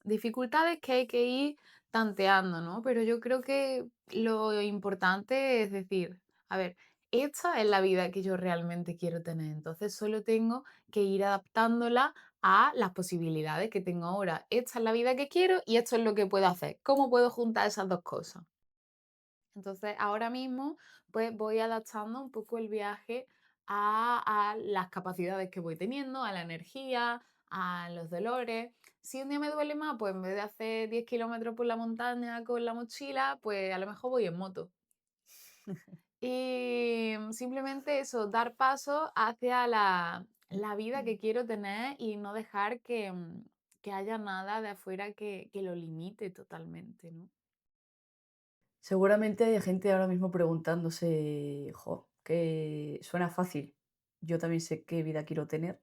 [SPEAKER 2] dificultades que hay que ir tanteando, ¿no? Pero yo creo que lo importante es decir, a ver, esta es la vida que yo realmente quiero tener, entonces solo tengo que ir adaptándola a las posibilidades que tengo ahora. Esta es la vida que quiero y esto es lo que puedo hacer. ¿Cómo puedo juntar esas dos cosas? Entonces, ahora mismo, pues voy adaptando un poco el viaje a las capacidades que voy teniendo, a la energía, a los dolores. Si un día me duele más, pues en vez de hacer 10 kilómetros por la montaña con la mochila, pues a lo mejor voy en moto. Y simplemente eso, dar paso hacia la vida que quiero tener y no dejar que haya nada de afuera que lo limite totalmente, ¿no?
[SPEAKER 1] Seguramente hay gente ahora mismo preguntándose, jo, que suena fácil. Yo también sé qué vida quiero tener,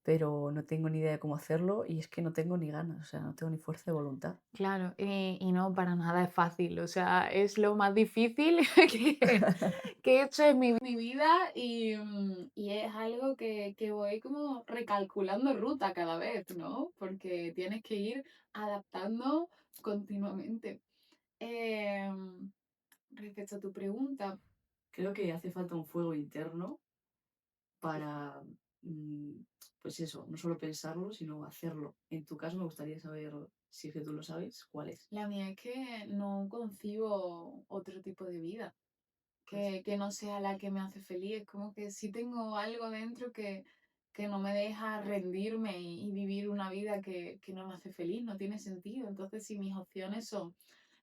[SPEAKER 1] pero no tengo ni idea de cómo hacerlo y es que no tengo ni ganas, o sea, no tengo ni fuerza de voluntad.
[SPEAKER 2] Claro, y no, para nada es fácil, o sea, es lo más difícil que, que he hecho en mi vida y es algo que voy como recalculando ruta cada vez, ¿no? Porque tienes que ir adaptando continuamente. Em, Respecto a tu pregunta,
[SPEAKER 1] Creo que hace falta un fuego interno para, mm, pues eso, no solo pensarlo, sino hacerlo. En tu caso me gustaría saber, si es que tú lo sabes, cuál es.
[SPEAKER 2] la mía es que no concibo otro tipo de vida
[SPEAKER 1] Pues
[SPEAKER 2] que no sea la que me hace feliz. Es como que sí tengo algo dentro que no me deja rendirme y vivir una vida que no me hace feliz, no tiene sentido. Entonces, si mis opciones son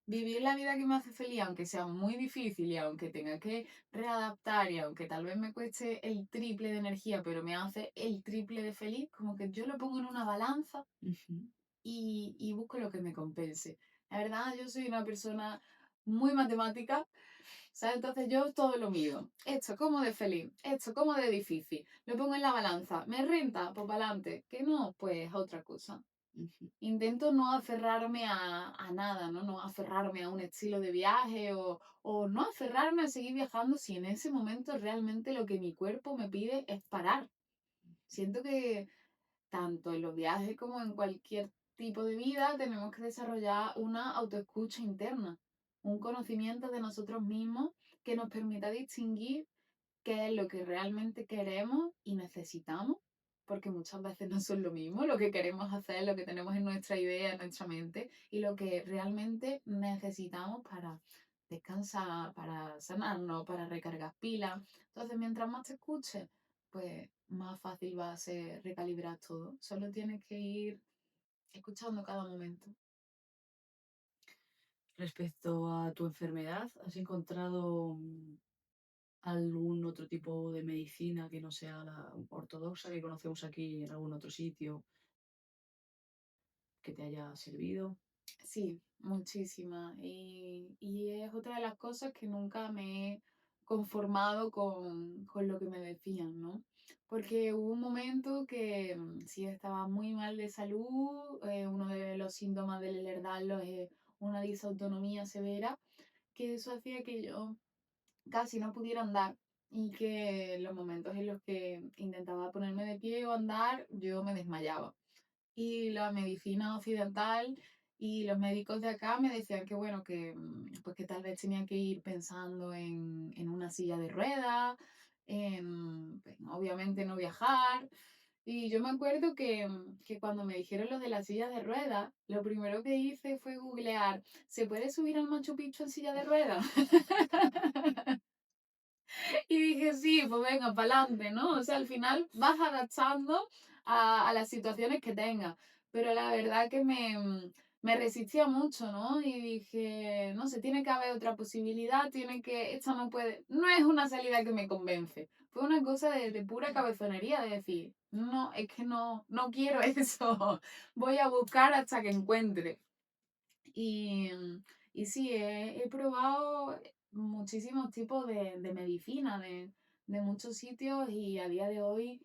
[SPEAKER 2] vivir la vida que me hace feliz, aunque sea muy difícil y aunque tenga que readaptar y aunque tal vez me cueste el triple de energía, pero me hace el triple de feliz, como que yo lo pongo en una balanza
[SPEAKER 1] ujú.
[SPEAKER 2] y busco lo que me compense. La verdad, yo soy una persona muy matemática, ¿sabes? Entonces yo todo lo mido. Esto como de feliz, esto como de difícil. Lo pongo en la balanza. ¿Me renta? Pues para adelante. ¿Que no? Pues otra cosa.
[SPEAKER 1] Ujú.
[SPEAKER 2] Intento no aferrarme a nada, ¿no? No aferrarme a un estilo de viaje o no aferrarme a seguir viajando si en ese momento realmente lo que mi cuerpo me pide es parar. Siento que tanto en los viajes como en cualquier tipo de vida, tenemos que desarrollar una autoescucha interna, un conocimiento de nosotros mismos que nos permita distinguir qué es lo que realmente queremos y necesitamos, porque muchas veces no son lo mismo lo que queremos hacer, lo que tenemos en nuestra idea, en nuestra mente, y lo que realmente necesitamos para descansar, para sanarnos, para recargar pilas. Entonces, mientras más te escuches, pues más fácil va a ser recalibrar todo. Solo tienes que ir escuchando cada momento.
[SPEAKER 1] Respecto a tu enfermedad, ¿has encontrado algún otro tipo de medicina que no sea la ortodoxa que conocemos aquí en algún otro sitio que te haya servido?
[SPEAKER 2] Sí, muchísima. Y es otra de las cosas que nunca me he conformado con lo que me decían, ¿no? Porque hubo un momento que sí estaba muy mal de salud, uno de los síntomas del Ehlers-Danlos es una disautonomía severa, que eso hacía que yo casi no pudiera andar y que en los momentos en los que intentaba ponerme de pie o andar, yo me desmayaba. y la medicina occidental y los médicos de acá me decían que bueno, que, pues que tal vez tenía que ir pensando en una silla de ruedas, en, pues, obviamente no viajar. Y yo me acuerdo que cuando me dijeron lo de la silla de ruedas, lo primero que hice fue googlear, ¿se puede subir al Machu Picchu en silla de ruedas? Y dije, sí, pues venga, para adelante, ¿no? O sea, al final vas adaptando a las situaciones que tengas. Pero la verdad que me resistía mucho, ¿no? Y dije, no sé, tiene que haber otra posibilidad, esta no puede, no es una salida que me convence. Fue una cosa de pura cabezonería, de decir, no, es que no quiero eso, voy a buscar hasta que encuentre. Y, y sí, he probado muchísimos tipos de medicina de muchos sitios y a día de hoy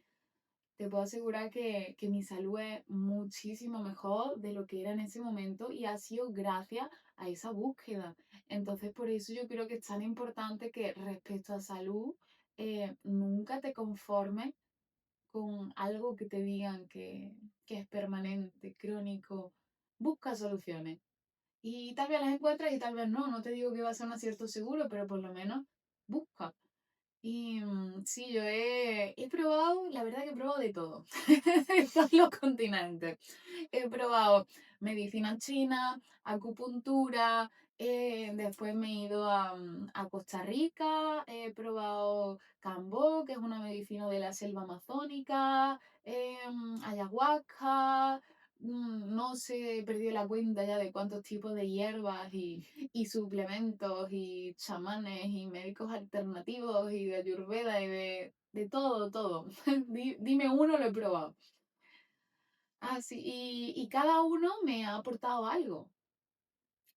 [SPEAKER 2] te puedo asegurar que mi salud es muchísimo mejor de lo que era en ese momento y ha sido gracias a esa búsqueda. Entonces, por eso yo creo que es tan importante que respecto a salud, nunca te conformes con algo que te digan que es permanente, crónico. Busca soluciones. Y tal vez las encuentras y tal vez no te digo que va a ser un acierto seguro, pero por lo menos busca. Y sí, yo he probado, la verdad que he probado de todo, de todos los continentes. He probado medicina china, acupuntura, después me he ido a Costa Rica, he probado Cambó, que es una medicina de la selva amazónica, ayahuasca, no sé, he perdido la cuenta ya de cuántos tipos de hierbas y suplementos y chamanes y médicos alternativos y de ayurveda y de todo, todo. Dime uno, lo he probado. Ah, sí, y cada uno me ha aportado algo.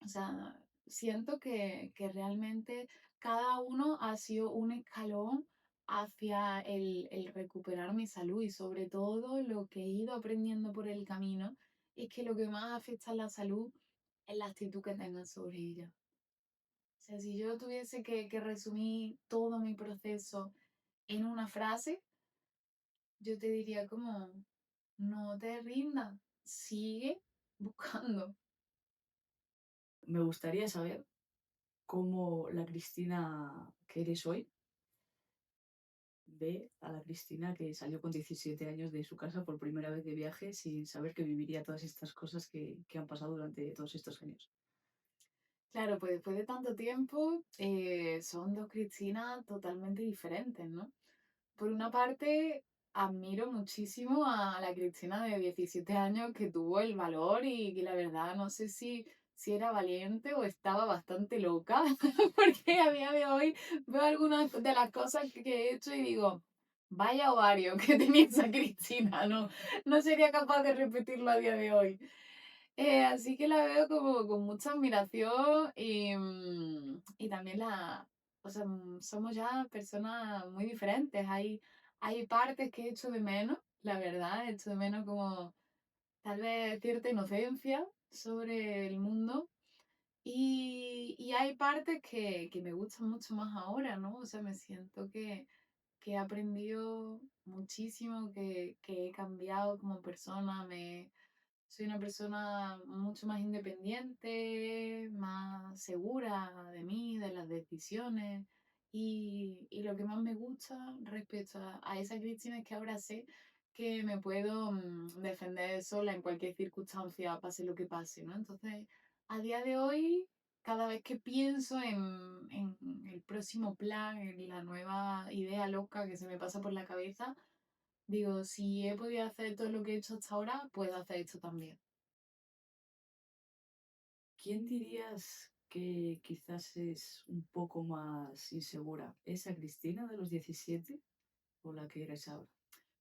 [SPEAKER 2] O sea, siento que realmente cada uno ha sido un escalón hacia el recuperar mi salud y sobre todo lo que he ido aprendiendo por el camino es que lo que más afecta a la salud es la actitud que tengas sobre ella. O sea, si yo tuviese que resumir todo mi proceso en una frase, yo te diría como, no te rindas, sigue buscando.
[SPEAKER 1] Me gustaría saber cómo la Cristina que eres hoy ve a la Cristina que salió con 17 años de su casa por primera vez de viaje sin saber que viviría todas estas cosas que han pasado durante todos estos años.
[SPEAKER 2] Claro, pues después de tanto tiempo, son dos Cristinas totalmente diferentes, ¿no? Por una parte, admiro muchísimo a la Cristina de 17 años que tuvo el valor y que la verdad no sé si era valiente o estaba bastante loca, porque a día de hoy veo algunas de las cosas que he hecho y digo, vaya ovario que tenía esa Cristina, no sería capaz de repetirlo a día de hoy. Así que la veo como con mucha admiración y también o sea, somos ya personas muy diferentes. Hay partes que echo de menos, la verdad, echo de menos como tal vez cierta inocencia sobre el mundo. Y hay partes que me gustan mucho más ahora, ¿no? O sea, me siento que he aprendido muchísimo, que he cambiado como persona, soy una persona mucho más independiente, más segura de mí, de las decisiones. Y lo que más me gusta respecto a esa Cristina es que ahora sé que me puedo defender sola en cualquier circunstancia, pase lo que pase, ¿no? Entonces, a día de hoy, cada vez que pienso en el próximo plan, en la nueva idea loca que se me pasa por la cabeza, digo, si he podido hacer todo lo que he hecho hasta ahora, puedo hacer esto también.
[SPEAKER 1] ¿Quién dirías que quizás es un poco más insegura? ¿Esa Cristina de los 17 o la que eres ahora?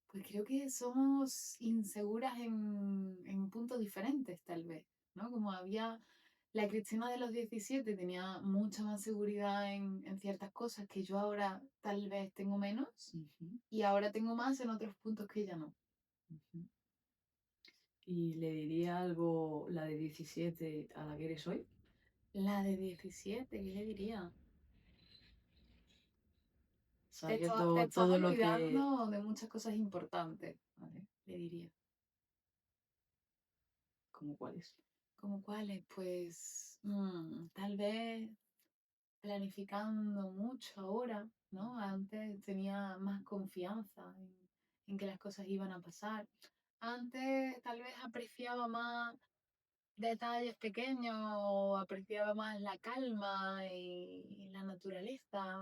[SPEAKER 2] Pues creo que somos inseguras en puntos diferentes, tal vez, ¿no? Como había la Cristina de los 17 tenía mucha más seguridad en ciertas cosas que yo ahora tal vez tengo menos
[SPEAKER 1] Ujú,
[SPEAKER 2] y ahora tengo más en otros puntos que ella no.
[SPEAKER 1] ujú. ¿Y le diría algo la de 17 a la que eres hoy?
[SPEAKER 2] La de 17, ¿qué le diría? Te
[SPEAKER 1] Sabiendo
[SPEAKER 2] estás
[SPEAKER 1] todo lo que...
[SPEAKER 2] olvidando de muchas cosas importantes, ¿vale? Le diría.
[SPEAKER 3] ¿Como cuáles?
[SPEAKER 2] ¿Cómo cuáles? Pues tal vez planificando mucho ahora, ¿no? Antes tenía más confianza en que las cosas iban a pasar. Antes tal vez apreciaba más detalles pequeños o apreciaba más la calma y la naturaleza.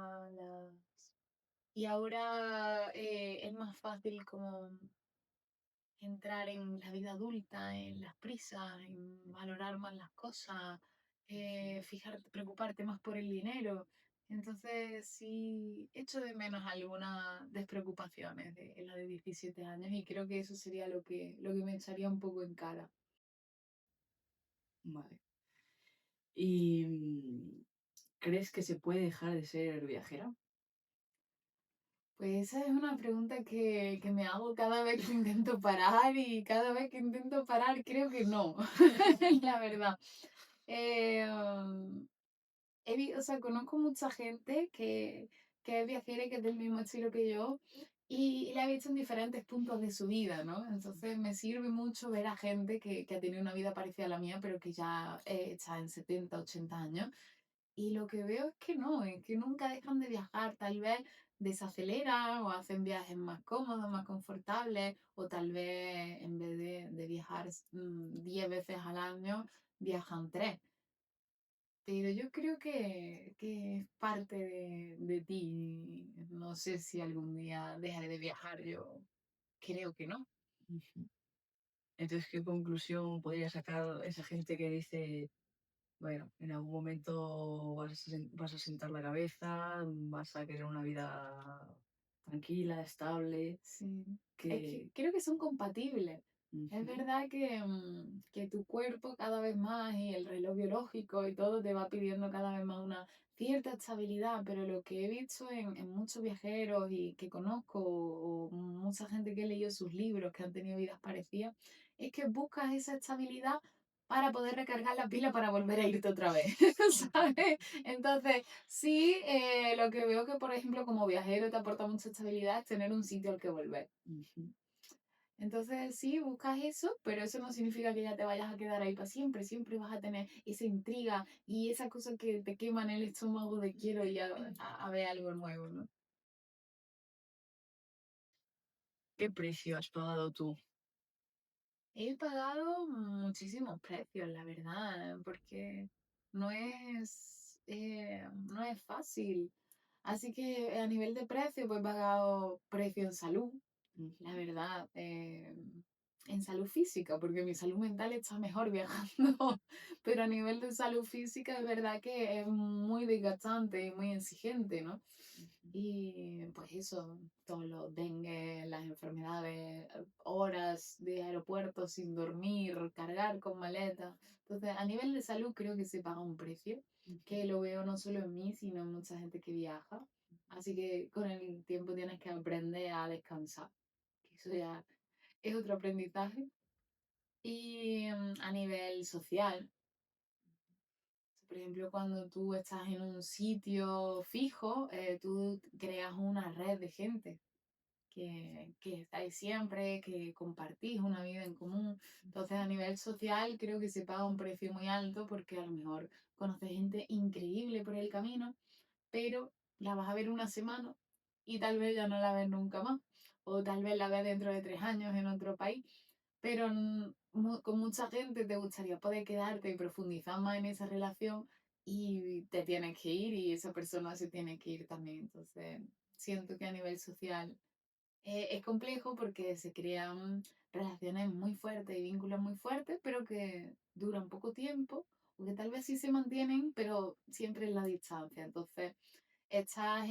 [SPEAKER 2] Y ahora es más fácil como entrar en la vida adulta, en las prisas, en valorar más las cosas, fijarte, preocuparte más por el dinero. Entonces sí, echo de menos algunas despreocupaciones de la de 17 años y creo que eso sería lo que me echaría un poco en cara.
[SPEAKER 3] Vale. ¿Y crees que se puede dejar de ser viajera?
[SPEAKER 2] Pues esa es una pregunta que me hago cada vez que intento parar y cada vez que intento parar creo que no, la verdad. Um, o sea, conozco mucha gente que es viajera y que es del mismo estilo que yo y la he visto en diferentes puntos de su vida, ¿no? Entonces me sirve mucho ver a gente que ha tenido una vida parecida a la mía, pero que ya está en 70 80 años y lo que veo es que nunca dejan de viajar, tal vez desaceleran o hacen viajes más cómodos, más confortables, o tal vez en vez de viajar 10 veces al año, viajan 3. Pero yo creo que es parte de ti. No sé si algún día dejaré de viajar, yo creo que no.
[SPEAKER 3] Ujú. Entonces, ¿qué conclusión podría sacar esa gente que dice, bueno, en algún momento vas a sentar la cabeza, vas a querer una vida tranquila, estable,
[SPEAKER 2] Sí, es que
[SPEAKER 3] que...
[SPEAKER 2] creo que son compatibles. Es
[SPEAKER 3] Ujú,
[SPEAKER 2] verdad que tu cuerpo cada vez más y el reloj biológico y todo te va pidiendo cada vez más una cierta estabilidad, pero lo que he visto en muchos viajeros y que conozco o mucha gente que he leído sus libros que han tenido vidas parecidas, es que buscas esa estabilidad para poder recargar la pila para volver a irte otra vez, ¿sabes? Entonces, sí, lo que veo que, por ejemplo, como viajero te aporta mucha estabilidad es tener un sitio al que volver.
[SPEAKER 3] ujú,
[SPEAKER 2] Entonces, sí, buscas eso, pero eso no significa que ya te vayas a quedar ahí para siempre. Siempre vas a tener esa intriga y esa cosa que te quema en el estómago de quiero ir a ver algo nuevo, ¿no?
[SPEAKER 3] ¿Qué precio has pagado tú?
[SPEAKER 2] He pagado muchísimos precios, la verdad, porque no es fácil. Así que a nivel de precio, pues he pagado precio en salud, la
[SPEAKER 3] Ujú,
[SPEAKER 2] verdad, en salud física, porque mi salud mental está mejor viajando, pero a nivel de salud física es verdad que es muy desgastante y muy exigente, ¿no?
[SPEAKER 3] ujú,
[SPEAKER 2] Y pues eso, todos los dengue, las enfermedades, horas de aeropuerto sin dormir, cargar con maleta. Entonces, a nivel de salud creo que se paga un precio,
[SPEAKER 3] ujú.
[SPEAKER 2] que lo veo no solo en mí, sino en mucha gente que viaja. Así que con el tiempo tienes que aprender a descansar, que eso ya es otro aprendizaje. Y a nivel social, por ejemplo, cuando tú estás en un sitio fijo, tú creas una red de gente que estáis siempre, que compartís una vida en común. Entonces, a nivel social, creo que se paga un precio muy alto porque a lo mejor conoces gente increíble por el camino, pero la vas a ver una semana y tal vez ya no la ves nunca más. O tal vez la ves dentro de 3 años en otro país. Pero con mucha gente te gustaría poder quedarte y profundizar más en esa relación y te tienes que ir y esa persona se tiene que ir también. Entonces, siento que a nivel social es complejo porque se crean relaciones muy fuertes y vínculos muy fuertes, pero que duran poco tiempo, o que tal vez sí se mantienen, pero siempre en la distancia. Entonces, estás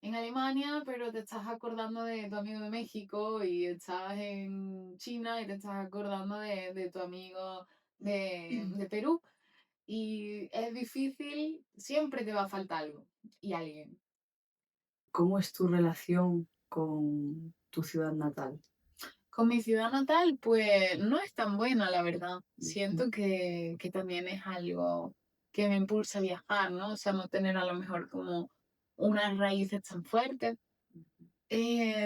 [SPEAKER 2] en Alemania, pero te estás acordando de tu amigo de México, y estás en China y te estás acordando de tu amigo de Perú. Y es difícil, siempre te va a faltar algo y alguien.
[SPEAKER 3] ¿Cómo es tu relación con tu ciudad natal?
[SPEAKER 2] Con mi ciudad natal, pues no es tan buena, la verdad.
[SPEAKER 3] Ujú,
[SPEAKER 2] Siento que también es algo que me impulsa a viajar, ¿no? O sea, no tener a lo mejor como unas raíces tan fuertes.
[SPEAKER 3] ujú,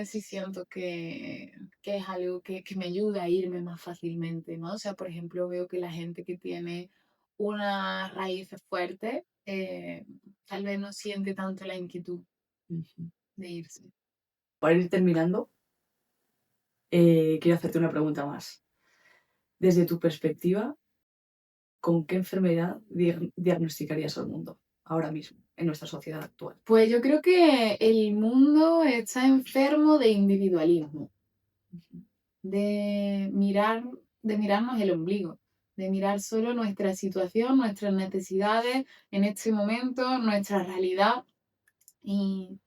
[SPEAKER 2] Sí siento que es algo que me ayuda a irme más fácilmente, ¿no? O sea, por ejemplo, veo que la gente que tiene unas raíces fuertes, tal vez no siente tanto la inquietud
[SPEAKER 3] Ujú.
[SPEAKER 2] de irse.
[SPEAKER 3] Para ir terminando, quiero hacerte una pregunta más. Desde tu perspectiva, ¿con qué enfermedad diagnosticarías al mundo ahora mismo, en nuestra sociedad actual?
[SPEAKER 2] Pues yo creo que el mundo está enfermo de individualismo,
[SPEAKER 3] Ujú.
[SPEAKER 2] de mirar, de mirarnos el ombligo, de mirar solo nuestra situación, nuestras necesidades en este momento, nuestra realidad, y,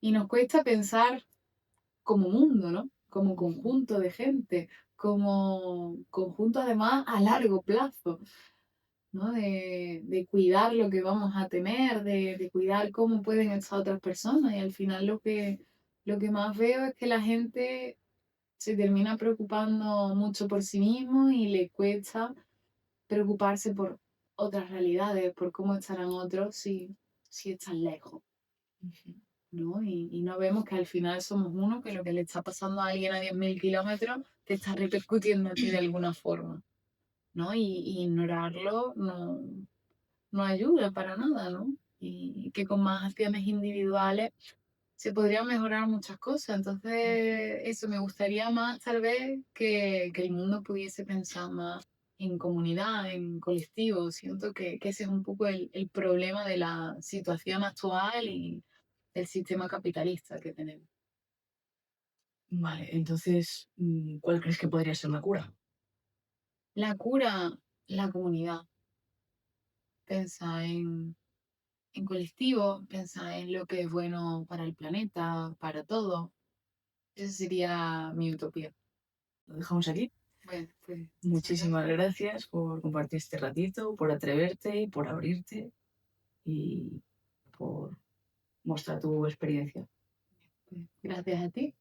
[SPEAKER 2] y nos cuesta pensar como mundo, ¿no? Como conjunto de gente, como conjunto además a largo plazo, ¿no? De cuidar lo que vamos a tener, de cuidar cómo pueden estar otras personas. Y al final lo que más veo es que la gente se termina preocupando mucho por sí mismo y le cuesta preocuparse por otras realidades, por cómo estarán otros si están lejos,
[SPEAKER 3] Ujú.
[SPEAKER 2] ¿no? Y no vemos que al final somos uno, que lo que le está pasando a alguien a 10.000 kilómetros te está repercutiendo a ti de alguna forma, ¿no? Y ignorarlo no ayuda para nada, ¿no? Y que con más acciones individuales se podrían mejorar muchas cosas. Entonces, eso, me gustaría más tal vez que el mundo pudiese pensar más en comunidad, en colectivo. Siento que ese es un poco el problema de la situación actual y del sistema capitalista que tenemos.
[SPEAKER 3] Vale, entonces, ¿cuál crees que podría ser la cura?
[SPEAKER 2] La cura, la comunidad. Pensa en colectivo, pensa en lo que es bueno para el planeta, para todo. Esa sería mi utopía.
[SPEAKER 3] Lo dejamos aquí.
[SPEAKER 2] Bueno, pues muchas
[SPEAKER 3] Muchísimas
[SPEAKER 2] gracias.
[SPEAKER 3] gracias por compartir este ratito, por atreverte, por abrirte y por mostrar tu experiencia.
[SPEAKER 2] Pues, gracias a ti.